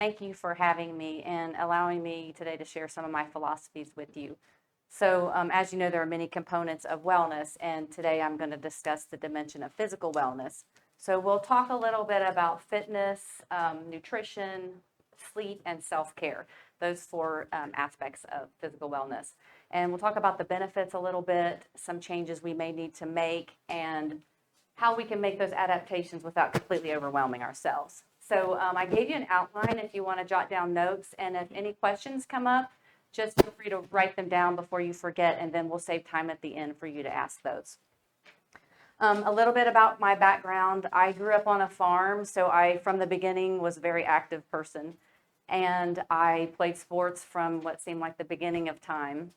Thank you for having me and allowing me today to share some of my philosophies with you. So, as you know, there are many components of wellness, and today I'm going to discuss the dimension of physical wellness. So, we'll talk a little bit about fitness, nutrition, sleep, and self care, those four aspects of physical wellness. And we'll talk about the benefits a little bit, some changes we may need to make, and how we can make those adaptations without completely overwhelming ourselves. So I gave you an outline if you want to jot down notes, and if any questions come up, just feel free to write them down before you forget, and then we'll save time at the end for you to ask those. A little bit about my background. I grew up on a farm, so I, from the beginning, was a very active person, and I played sports from what seemed like the beginning of time.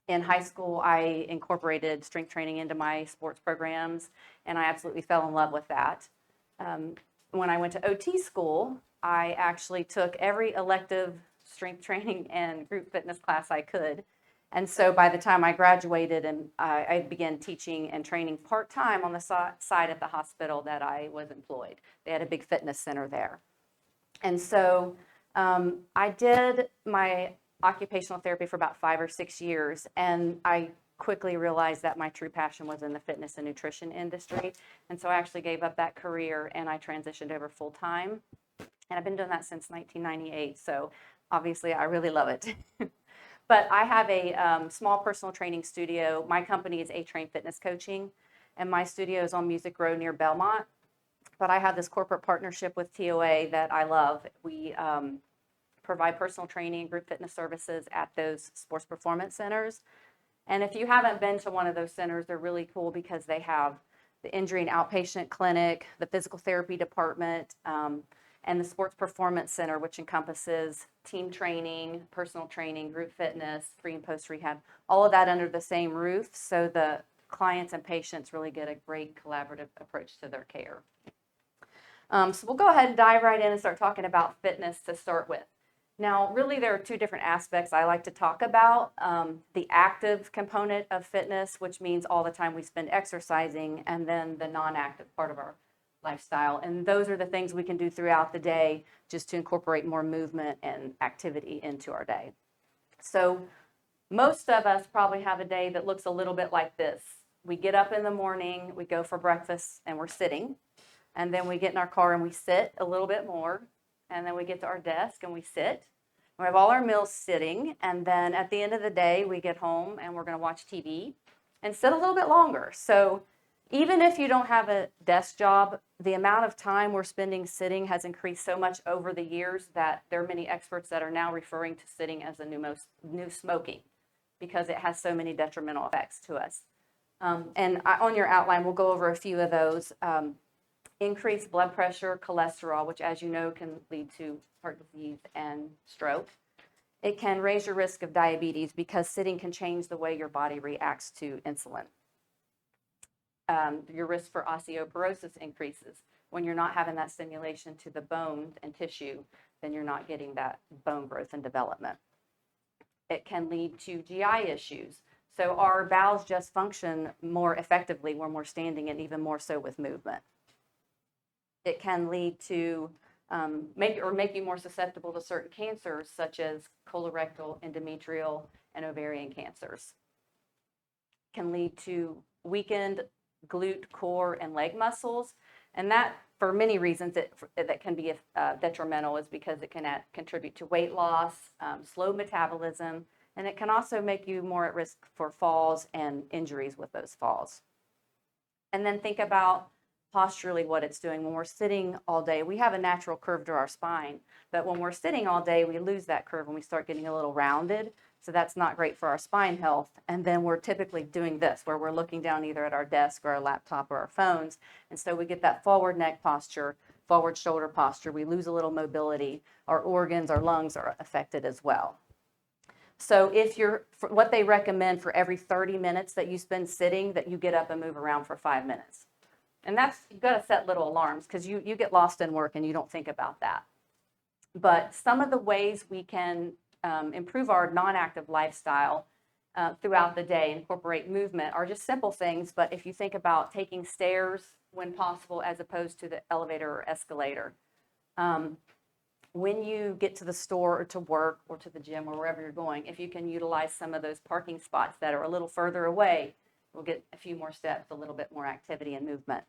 In high school, I incorporated strength training into my sports programs, and I absolutely fell in love with that. When I went to OT school, I actually took every elective strength training and group fitness class I could. And so by the time I graduated, and I began teaching and training part-time on the side at the hospital that I was employed. They had a big fitness center there. And so I did my occupational therapy for about 5 or 6 years, and I quickly realized that my true passion was in the fitness and nutrition industry. And so I actually gave up that career and I transitioned over full time. And I've been doing that since 1998. So obviously I really love it. But I have a small personal training studio. My company is A-Train Fitness Coaching, and my studio is on Music Row near Belmont. But I have this corporate partnership with TOA that I love. We provide personal training, group fitness services at those sports performance centers. And if you haven't been to one of those centers, they're really cool because they have the injury and outpatient clinic, the physical therapy department, and the sports performance center, which encompasses team training, personal training, group fitness, pre and post rehab, all of that under the same roof. So the clients and patients really get a great collaborative approach to their care. So we'll go ahead and dive right in and start talking about fitness to start with. Now, really, there are two different aspects I like to talk about. The active component of fitness, which means all the time we spend exercising, and then the non-active part of our lifestyle. And those are the things we can do throughout the day just to incorporate more movement and activity into our day. So most of us probably have a day that looks a little bit like this. We get up in the morning, we go for breakfast, and we're sitting. And then we get in our car and we sit a little bit more. And then we get to our desk and we sit. We have all our meals sitting, and then at the end of the day, we get home and we're going to watch TV and sit a little bit longer. So even if you don't have a desk job, the amount of time we're spending sitting has increased so much over the years that there are many experts that are now referring to sitting as the new smoking because it has so many detrimental effects to us. And on your outline, we'll go over a few of those. Increased blood pressure, cholesterol, which, as you know, can lead to heart disease and stroke. It can raise your risk of diabetes because sitting can change the way your body reacts to insulin. Your risk for osteoporosis increases. When you're not having that stimulation to the bone and tissue, then you're not getting that bone growth and development. It can lead to GI issues. So our bowels just function more effectively when we're standing, and even more so with movement. It can lead to make you more susceptible to certain cancers, such as colorectal, endometrial, and ovarian cancers. It can lead to weakened glute, core, and leg muscles, and that, for many reasons, that can be detrimental, is because it can contribute to weight loss, slow metabolism, and it can also make you more at risk for falls and injuries with those falls. And then think about posturally what it's doing. When we're sitting all day, we have a natural curve to our spine, but when we're sitting all day, we lose that curve and we start getting a little rounded. So that's not great for our spine health. And then we're typically doing this, where we're looking down either at our desk or our laptop or our phones. And so we get that forward neck posture, forward shoulder posture. We lose a little mobility. Our organs, our lungs are affected as well. So what they recommend for every 30 minutes that you spend sitting, that you get up and move around for 5 minutes. And you've got to set little alarms, because you get lost in work and you don't think about that. But some of the ways we can improve our non-active lifestyle throughout the day, incorporate movement, are just simple things. But if you think about taking stairs when possible, as opposed to the elevator or escalator, when you get to the store or to work or to the gym or wherever you're going, if you can utilize some of those parking spots that are a little further away, we'll get a few more steps, a little bit more activity and movement.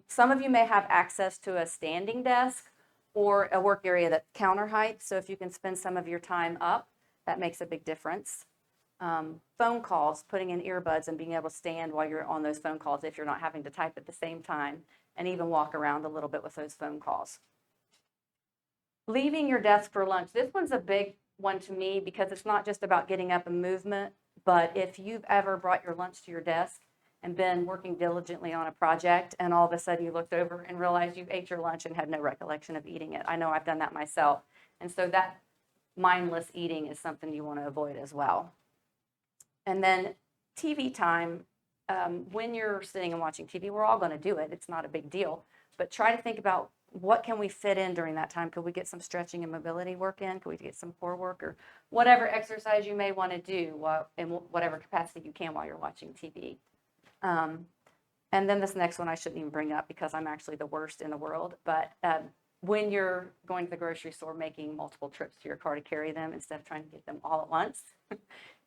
Some of you may have access to a standing desk or a work area that's counter height. So if you can spend some of your time up, that makes a big difference. Phone calls, putting in earbuds and being able to stand while you're on those phone calls if you're not having to type at the same time, and even walk around a little bit with those phone calls. Leaving your desk for lunch. This one's a big one to me because it's not just about getting up and movement, but if you've ever brought your lunch to your desk and been working diligently on a project and all of a sudden you looked over and realized you ate your lunch and had no recollection of eating it. I know I've done that myself. And so that mindless eating is something you want to avoid as well. And then TV time, when you're sitting and watching TV, we're all going to do it. It's not a big deal. But try to think about what can we fit in during that time. Could we get some stretching and mobility work in? Could we get some core work or whatever exercise you may want to do in whatever capacity you can while you're watching TV? And then this next one I shouldn't even bring up because I'm actually the worst in the world. But when you're going to the grocery store, making multiple trips to your car to carry them instead of trying to get them all at once,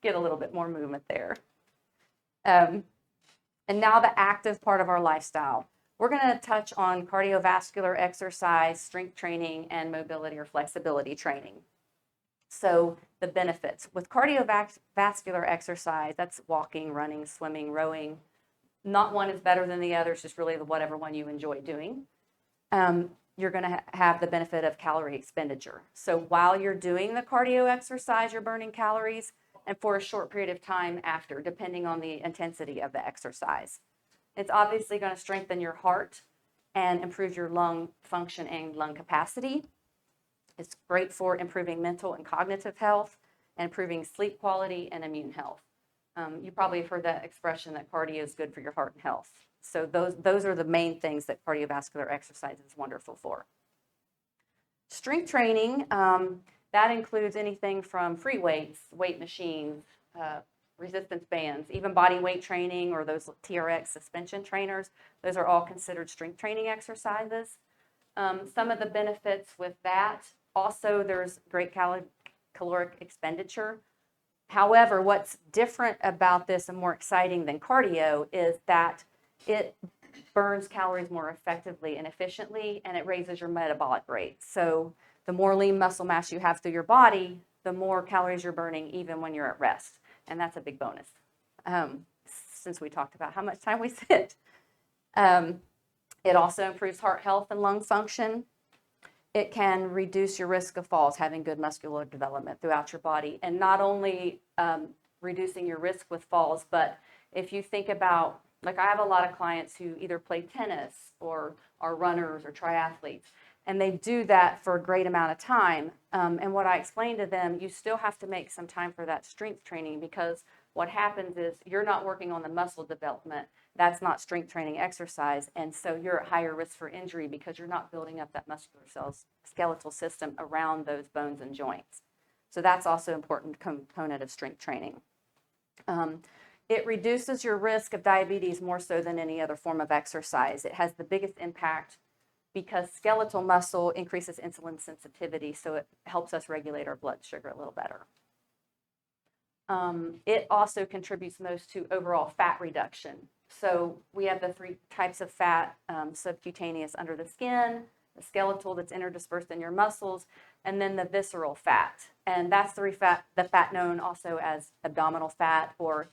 get a little bit more movement there. And now the active part of our lifestyle. We're going to touch on cardiovascular exercise, strength training, and mobility or flexibility training. So the benefits. With cardiovascular exercise, that's walking, running, swimming, rowing. Not one is better than the other. It's just really whatever one you enjoy doing. You're going to have the benefit of calorie expenditure. So while you're doing the cardio exercise, you're burning calories, and for a short period of time after, depending on the intensity of the exercise. It's obviously going to strengthen your heart and improve your lung function and lung capacity. It's great for improving mental and cognitive health, and improving sleep quality and immune health. You probably have heard that expression that cardio is good for your heart and health. So those are the main things that cardiovascular exercise is wonderful for. Strength training, that includes anything from free weights, weight machines, resistance bands, even body weight training or those TRX suspension trainers. Those are all considered strength training exercises. Some of the benefits with that, also there's great caloric expenditure. However, what's different about this and more exciting than cardio is that it burns calories more effectively and efficiently, and it raises your metabolic rate. So the more lean muscle mass you have through your body, the more calories you're burning even when you're at rest. And that's a big bonus, since we talked about how much time we sit. It also improves heart health and lung function. It can reduce your risk of falls, having good muscular development throughout your body. And not only reducing your risk with falls, but if you think about, like I have a lot of clients who either play tennis or are runners or triathletes, and they do that for a great amount of time. And what I explain to them, you still have to make some time for that strength training, because what happens is you're not working on the muscle development. That's not strength training exercise. And so you're at higher risk for injury because you're not building up that muscular skeletal system around those bones and joints. So that's also an important component of strength training. It reduces your risk of diabetes more so than any other form of exercise. It has the biggest impact because skeletal muscle increases insulin sensitivity, so it helps us regulate our blood sugar a little better. It also contributes most to overall fat reduction. So we have the three types of fat: subcutaneous under the skin, the skeletal that's interdispersed in your muscles, and then the visceral fat. And that's the fat known also as abdominal fat, or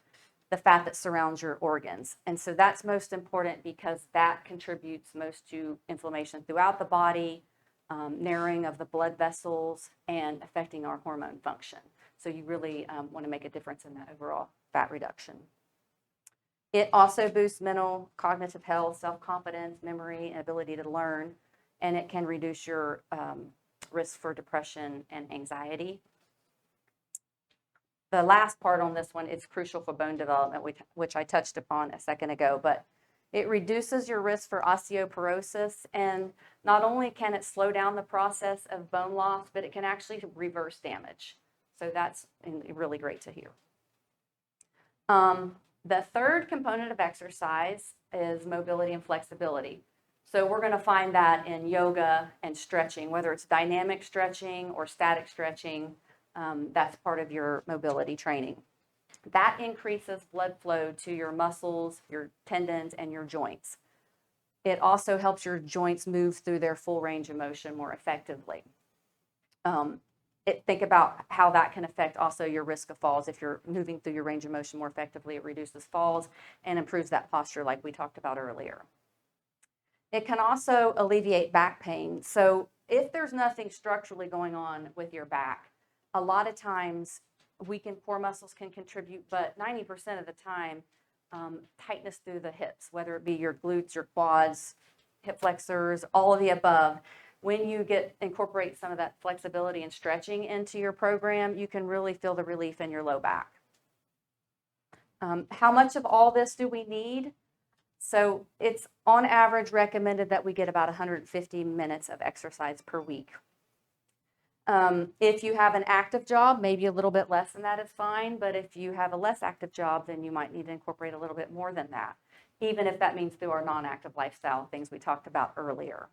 the fat that surrounds your organs. And so that's most important because that contributes most to inflammation throughout the body, narrowing of the blood vessels, and affecting our hormone function. So you really want to make a difference in that overall fat reduction. It also boosts mental, cognitive health, self-confidence, memory, and ability to learn, and it can reduce your risk for depression and anxiety. The last part on this one is crucial for bone development, which I touched upon a second ago, but it reduces your risk for osteoporosis, and not only can it slow down the process of bone loss, but it can actually reverse damage. So that's really great to hear. The third component of exercise is mobility and flexibility. So we're going to find that in yoga and stretching, whether it's dynamic stretching or static stretching. That's part of your mobility training. That increases blood flow to your muscles, your tendons, and your joints. It also helps your joints move through their full range of motion more effectively. Think about how that can affect also your risk of falls. If you're moving through your range of motion more effectively, it reduces falls and improves that posture like we talked about earlier. It can also alleviate back pain. So if there's nothing structurally going on with your back, a lot of times weakened core muscles can contribute, but 90% of the time, tightness through the hips, whether it be your glutes, your quads, hip flexors, all of the above. When you incorporate some of that flexibility and stretching into your program, you can really feel the relief in your low back. How much of all this do we need? So it's on average recommended that we get about 150 minutes of exercise per week. If you have an active job, maybe a little bit less than that is fine. But if you have a less active job, then you might need to incorporate a little bit more than that, even if that means through our non-active lifestyle things we talked about earlier.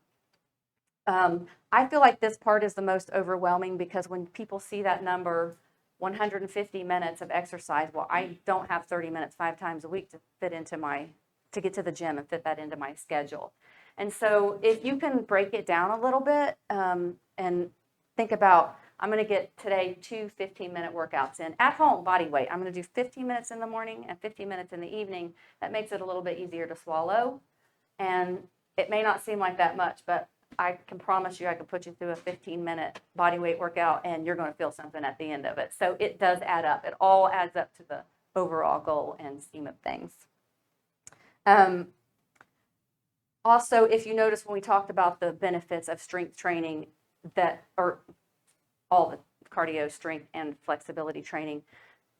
I feel like this part is the most overwhelming because when people see that number, 150 minutes of exercise, well, I don't have 30 minutes 5 times a week to get to the gym and fit that into my schedule. And so if you can break it down a little bit and think about, I'm going to get today 2 15-minute workouts in at home, body weight. I'm going to do 15 minutes in the morning and 15 minutes in the evening. That makes it a little bit easier to swallow. And it may not seem like that much, but I can promise you I can put you through a 15-minute body weight workout and you're going to feel something at the end of it. So it does add up. It all adds up to the overall goal and scheme of things. Also, if you notice when we talked about the benefits of strength training, or all the cardio, strength, and flexibility training,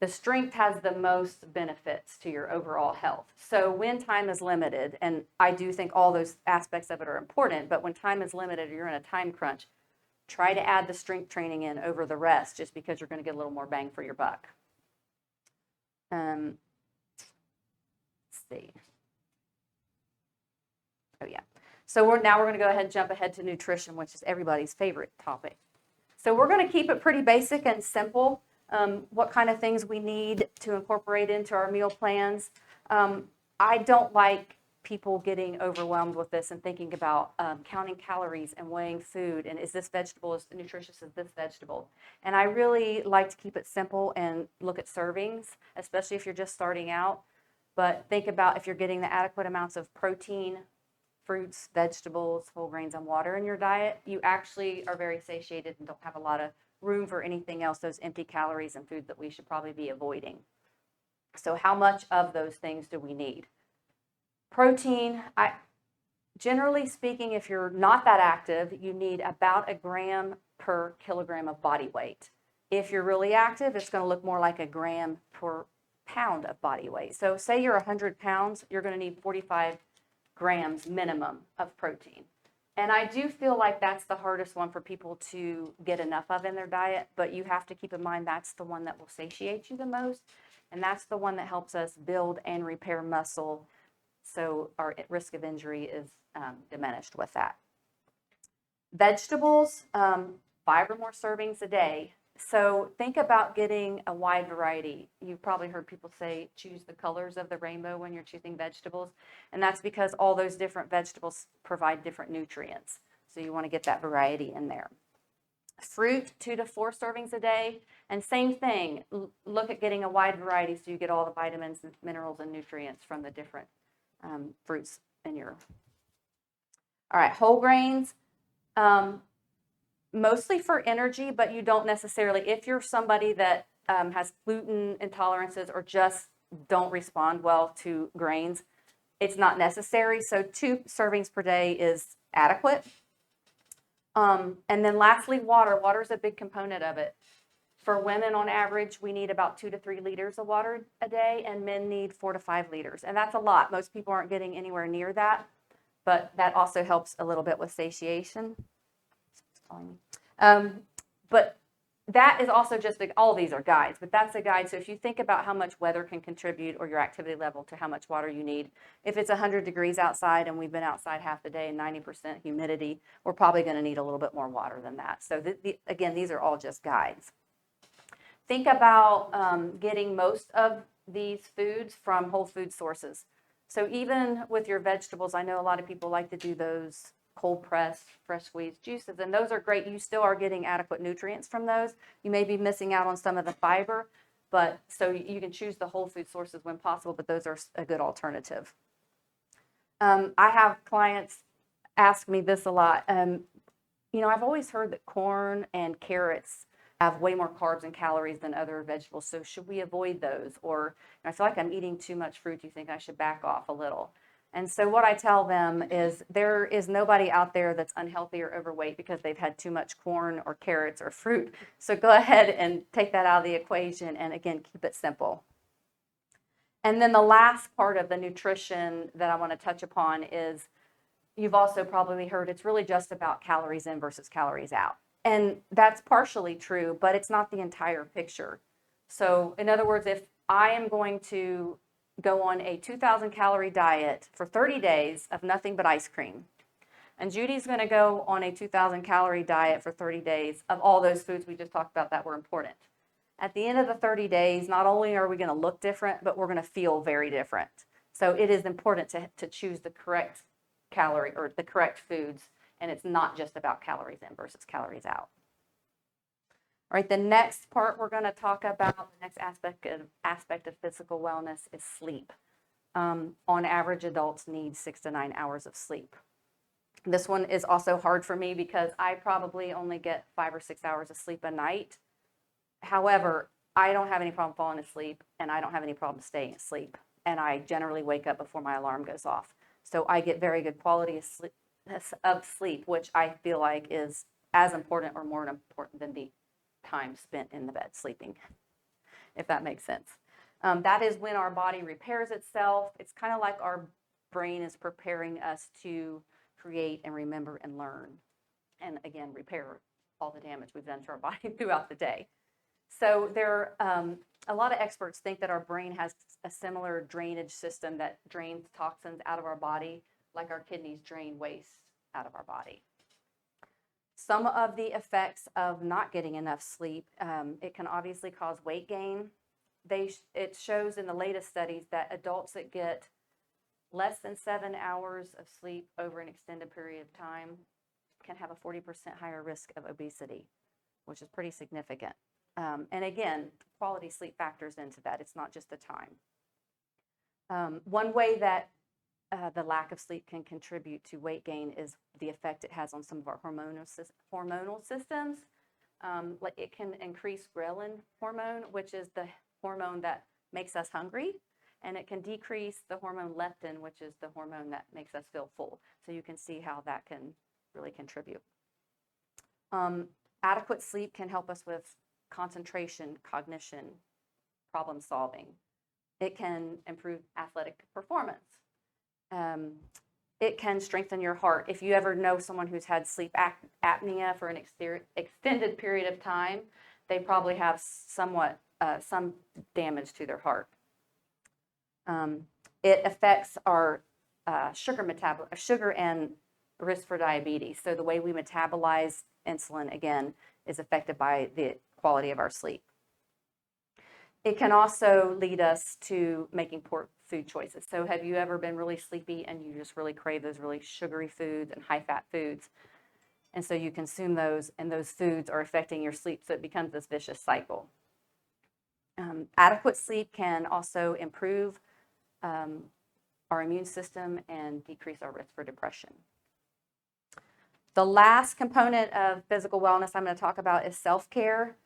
the strength has the most benefits to your overall health. So when time is limited, and I do think all those aspects of it are important, but when time is limited or you're in a time crunch, try to add the strength training in over the rest just because you're going to get a little more bang for your buck. Let's see. Oh yeah. So we're going to go ahead and jump ahead to nutrition, which is everybody's favorite topic. So we're going to keep it pretty basic and simple. What kind of things we need to incorporate into our meal plans. I don't like people getting overwhelmed with this and thinking about counting calories and weighing food and is this vegetable as nutritious as this vegetable. And I really like to keep it simple and look at servings, especially if you're just starting out. But think about if you're getting the adequate amounts of protein, fruits, vegetables, whole grains, and water in your diet, you actually are very satiated and don't have a lot of room for anything else, those empty calories and food that we should probably be avoiding. So how much of those things do we need? Protein, generally speaking, if you're not that active, you need about 1 gram per kilogram of body weight. If you're really active, it's going to look more like 1 gram per pound of body weight. So say you're 100 pounds, you're going to need 45 grams minimum of protein. And I do feel like that's the hardest one for people to get enough of in their diet, but you have to keep in mind that's the one that will satiate you the most, and that's the one that helps us build and repair muscle, so our risk of injury is diminished with that. Vegetables, 5 or more servings a day. So think about getting a wide variety. You've probably heard people say choose the colors of the rainbow when you're choosing vegetables. And that's because all those different vegetables provide different nutrients. So you want to get that variety in there. Fruit, 2 to 4 servings a day. And same thing, look at getting a wide variety so you get all the vitamins, and minerals, and nutrients from the different fruits in your. All right, whole grains. Mostly for energy, but you don't necessarily, if you're somebody that has gluten intolerances or just don't respond well to grains, it's not necessary. So 2 servings per day is adequate. And then lastly, water. Water is a big component of it. For women, on average, we need about 2 to 3 liters of water a day, and men need 4 to 5 liters. And that's a lot. Most people aren't getting anywhere near that, but that also helps a little bit with satiation. But that is also just all these are guides, but that's a guide. So if you think about how much weather can contribute or your activity level to how much water you need, if it's 100 degrees outside and we've been outside half the day and 90% humidity, we're probably going to need a little bit more water than that. So again, these are all just guides. Think about getting most of these foods from whole food sources. So even with your vegetables, I know a lot of people like to do those cold pressed, fresh squeezed juices, and those are great. You still are getting adequate nutrients from those. You may be missing out on some of the fiber, but so you can choose the whole food sources when possible, but those are a good alternative. I have clients ask me this a lot. I've always heard that corn and carrots have way more carbs and calories than other vegetables, so should we avoid those? Or I feel like I'm eating too much fruit. Do you think I should back off a little? And so what I tell them is there is nobody out there that's unhealthy or overweight because they've had too much corn or carrots or fruit. So go ahead and take that out of the equation and again, keep it simple. And then the last part of the nutrition that I want to touch upon is you've also probably heard it's really just about calories in versus calories out. And that's partially true, but it's not the entire picture. So in other words, if I am going to go on a 2,000 calorie diet for 30 days of nothing but ice cream, and Judy's going to go on a 2,000 calorie diet for 30 days of all those foods we just talked about that were important. At the end of the 30 days, not only are we going to look different, but we're going to feel very different. So it is important to choose the correct calorie or the correct foods, and it's not just about calories in versus calories out. All right, the next part we're going to talk about, the next aspect of physical wellness is sleep. On average, adults need 6 to 9 hours of sleep. This one is also hard for me because I probably only get 5 or 6 hours of sleep a night. However, I don't have any problem falling asleep, and I don't have any problem staying asleep. And I generally wake up before my alarm goes off. So I get very good quality of sleep, which I feel like is as important or more important than the time spent in the bed sleeping, if that makes sense. That is when our body repairs itself. It's kind of like our brain is preparing us to create and remember and learn. And again, repair all the damage we've done to our body throughout the day. So a lot of experts think that our brain has a similar drainage system that drains toxins out of our body, like our kidneys drain waste out of our body. Some of the effects of not getting enough sleep, it can obviously cause weight gain. It shows in the latest studies that adults that get less than 7 hours of sleep over an extended period of time can have a 40% higher risk of obesity, which is pretty significant. And again, quality sleep factors into that. It's not just the time. One way that the lack of sleep can contribute to weight gain is the effect it has on some of our hormonal systems. Like it can increase ghrelin hormone, which is the hormone that makes us hungry, and it can decrease the hormone leptin, which is the hormone that makes us feel full. So you can see how that can really contribute. Adequate sleep can help us with concentration, cognition, problem solving. It can improve athletic performance. It can strengthen your heart. If you ever know someone who's had sleep apnea for an extended period of time, they probably have some damage to their heart. It affects our sugar and risk for diabetes. So the way we metabolize insulin, again, is affected by the quality of our sleep. It can also lead us to making poor food choices. So have you ever been really sleepy and you just really crave those really sugary foods and high-fat foods? And so you consume those, and those foods are affecting your sleep, so it becomes this vicious cycle. Adequate sleep can also improve our immune system and decrease our risk for depression. The last component of physical wellness I'm going to talk about is self-care.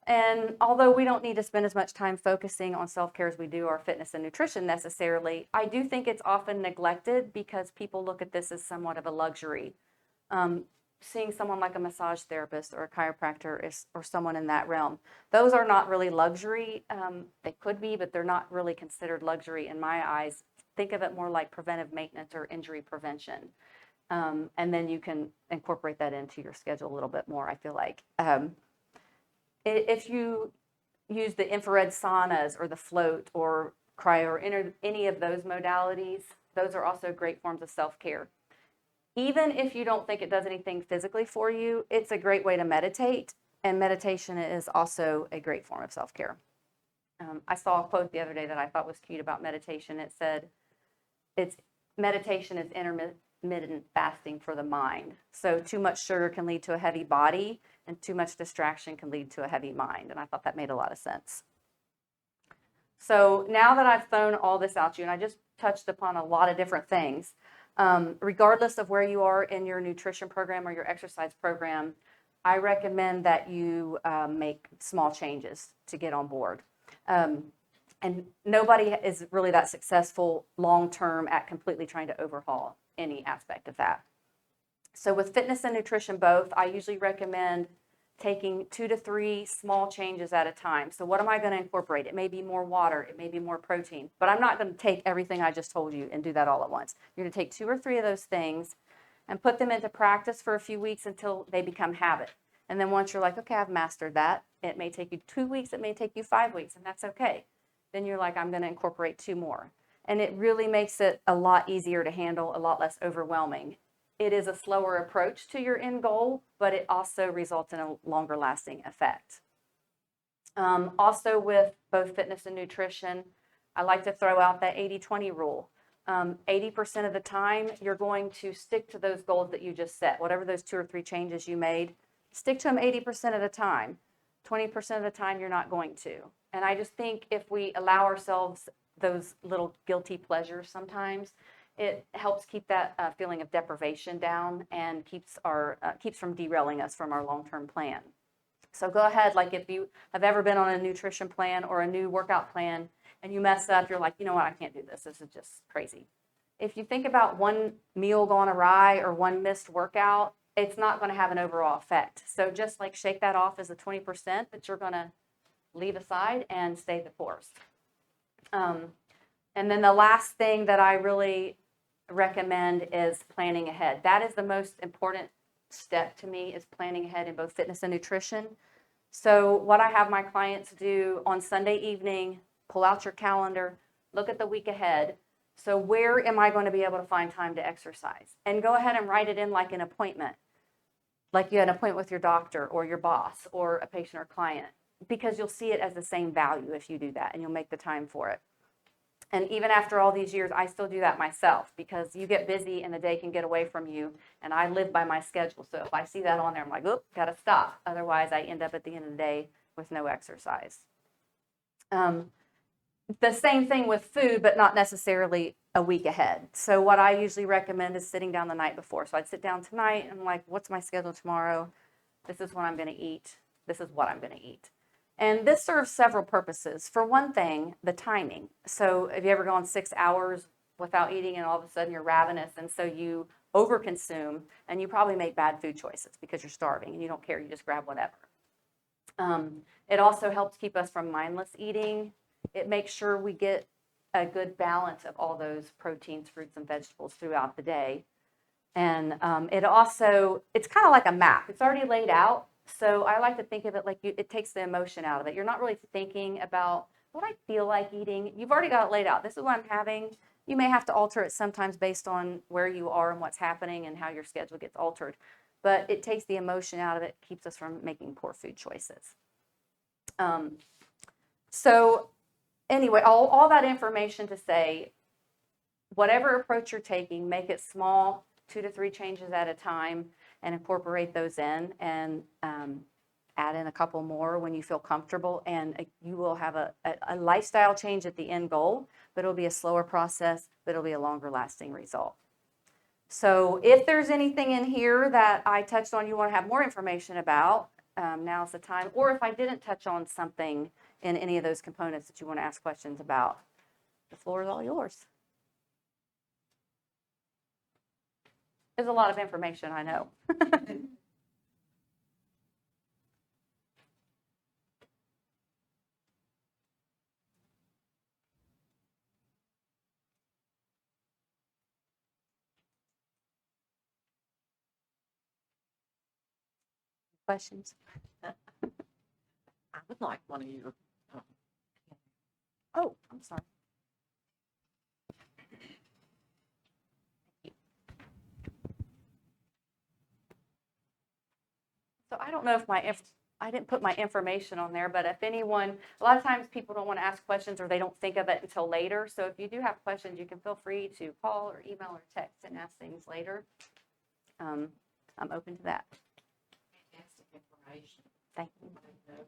And although we don't need to spend as much time focusing on self-care as we do our fitness and nutrition necessarily, I do think it's often neglected because people look at this as somewhat of a luxury. Seeing someone like a massage therapist or a chiropractor or someone in that realm, those are not really luxury. They could be, but they're not really considered luxury in my eyes. Think of it more like preventive maintenance or injury prevention. And then you can incorporate that into your schedule a little bit more, I feel like. If you use the infrared saunas or the float or cryo or any of those modalities, those are also great forms of self-care. Even if you don't think it does anything physically for you, it's a great way to meditate, and meditation is also a great form of self-care. I saw a quote the other day that I thought was cute about meditation. It said, meditation is intermittent fasting for the mind. So too much sugar can lead to a heavy body, and too much distraction can lead to a heavy mind. And I thought that made a lot of sense. So now that I've thrown all this out to you, and I just touched upon a lot of different things, regardless of where you are in your nutrition program or your exercise program, I recommend that you make small changes to get on board. And nobody is really that successful long-term at completely trying to overhaul any aspect of that. So with fitness and nutrition both, I usually recommend taking 2 to 3 small changes at a time. So what am I going to incorporate? It may be more water, it may be more protein, but I'm not going to take everything I just told you and do that all at once. You're going to take 2 or 3 of those things and put them into practice for a few weeks until they become habit. And then once you're like, okay, I've mastered that, it may take you 2 weeks, it may take you 5 weeks, and that's okay. Then you're like, I'm going to incorporate 2 more. And it really makes it a lot easier to handle, a lot less overwhelming. It is a slower approach to your end goal, but it also results in a longer lasting effect. Also with both fitness and nutrition, I like to throw out that 80-20 rule. 80% of the time, you're going to stick to those goals that you just set. Whatever those 2 or 3 changes you made, stick to them 80% of the time. 20% of the time, you're not going to. And I just think if we allow ourselves those little guilty pleasures sometimes, it helps keep that feeling of deprivation down and keeps from derailing us from our long-term plan. So go ahead, like if you have ever been on a nutrition plan or a new workout plan and you mess up, you're like, you know what, I can't do this. This is just crazy. If you think about one meal gone awry or one missed workout, it's not going to have an overall effect. So just like shake that off as the 20% that you're going to leave aside and stay the course. And then the last thing that I really recommend is planning ahead. That is the most important step to me, is planning ahead in both fitness and nutrition. So what I have my clients do on Sunday evening, pull out your calendar, look at the week ahead. So where am I going to be able to find time to exercise? And go ahead and write it in like an appointment, like you had an appointment with your doctor or your boss or a patient or client, because you'll see it as the same value if you do that, and you'll make the time for it. And even after all these years, I still do that myself, because you get busy and the day can get away from you, and I live by my schedule. So if I see that on there, I'm like, oop, got to stop. Otherwise, I end up at the end of the day with no exercise. The same thing with food, but not necessarily a week ahead. So what I usually recommend is sitting down the night before. So I'd sit down tonight and I'm like, what's my schedule tomorrow? This is what I'm going to eat. This is what I'm going to eat. And this serves several purposes. For one thing, the timing. So have you ever gone 6 hours without eating and all of a sudden you're ravenous, and so you overconsume and you probably make bad food choices because you're starving and you don't care, you just grab whatever. It also helps keep us from mindless eating. It makes sure we get a good balance of all those proteins, fruits, and vegetables throughout the day. And it's kind of like a map. It's already laid out. So I like to think of it like it takes the emotion out of it. You're not really thinking about what I feel like eating. You've already got it laid out. This is what I'm having. You may have to alter it sometimes based on where you are and what's happening and how your schedule gets altered. But it takes the emotion out of it, keeps us from making poor food choices. So anyway, all that information to say, whatever approach you're taking, make it small, 2 to 3 changes at a time, and incorporate those in, and add in a couple more when you feel comfortable, and you will have a lifestyle change at the end goal, but it'll be a slower process, but it'll be a longer lasting result. So if there's anything in here that I touched on you want to have more information about, now's the time. Or if I didn't touch on something in any of those components that you want to ask questions about, the floor is all yours. There's a lot of information, I know. Questions? would like one of your, Oh, I'm sorry. So I don't know if I didn't put my information on there, but if anyone, a lot of times people don't want to ask questions or they don't think of it until later. So if you do have questions, you can feel free to call or email or text and ask things later. I'm open to that. fantastic information. Thank you. I know